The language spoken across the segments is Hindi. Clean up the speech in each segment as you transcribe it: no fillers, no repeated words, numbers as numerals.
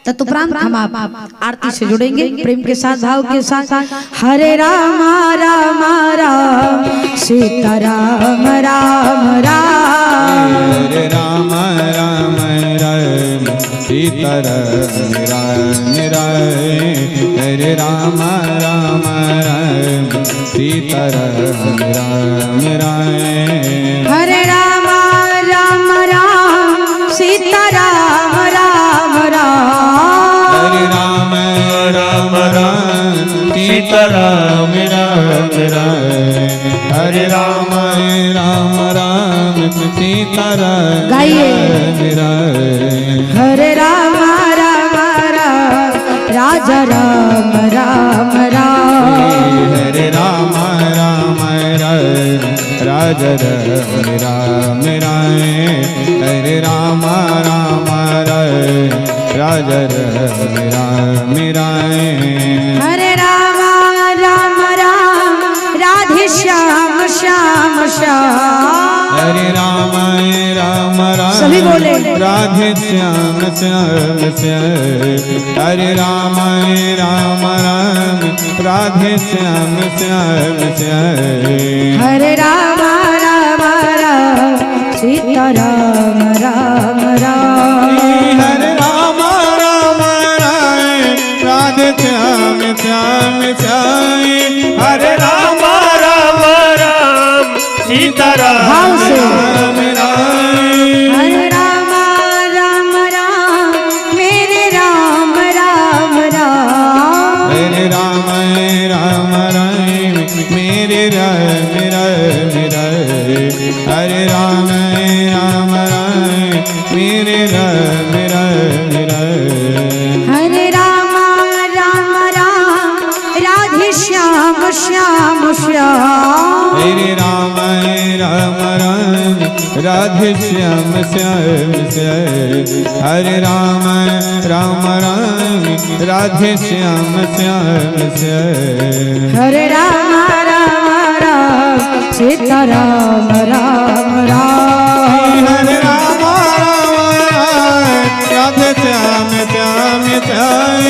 तत्परांत हम आप आरती से जुड़ेंगे प्रेम के साथ भाव के साथ। हरे राम राम राम सीता राम राम राम, हरे राम राम राम सीता राम राम राम, हरे राम राम राम सीता राम राम राम, हरे राम राम राम सीता राम राम राम, हरे राम राम राम सीता राम राम राम, हरे राम राम राम सीता राम गाइए। राम, हरे राम राम राम राजा राम राम राम, हरे राम राम राम राजा राम राम राम, हरे राम राम राम राजा राम राम राम, हरे राम राम राम राधे श्याम श्याम श्याम, हरे राम राम राम सभी बोले। राधे श्याम श्याम श्याम, हरे राम राम राम राधे श्याम श्याम श्याम, हरे राम राम राम सीता राम राम राम, हरे राम राम राम राधे श्याम श्याम श्याम, हरे राम राम राम सीता भाव से। राम राम, हरे राम राम राम मेरे राम राम राम, हरे राम राम राम मेरे राम राम राम, हरे राम राम राम मेरे राम राम राम, हरे राम राम राम राधे श्याम श्याम श्याम, हरे राम राम राम राधे श्याम श्याम श्याम, हरे राम राम राम राधे श्याम श्याम श्याम, हरे राम राम राम सीता राम राम राम, हरे राम राम राम राधे श्याम श्याम श्याम,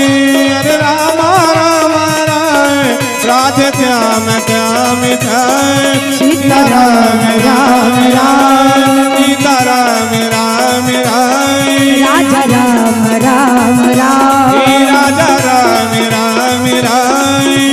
हरे राम राम राम राधे श्याम श्याम श्याम, सीता राम राम राम, सीता राम राम राम, राजा राम राम राम, राजा राम राम राम,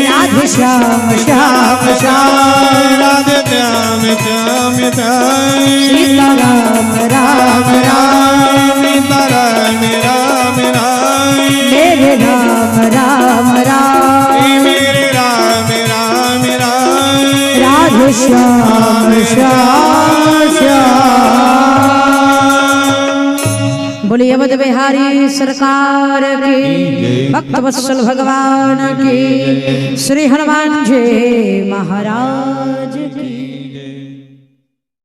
राधे श्याम श्याम श्याम, राधे श्याम श्याम श्याम, सीता राम राम राम, सीता राम राम राम, मेरे राम राम राम, मेरे राम राम राम, राधे श्याम श्याम श्याम। बोलिए अवध बिहारी सरकार की, भक्त वत्सल भगवान की, श्री हनुमान जी महाराज की।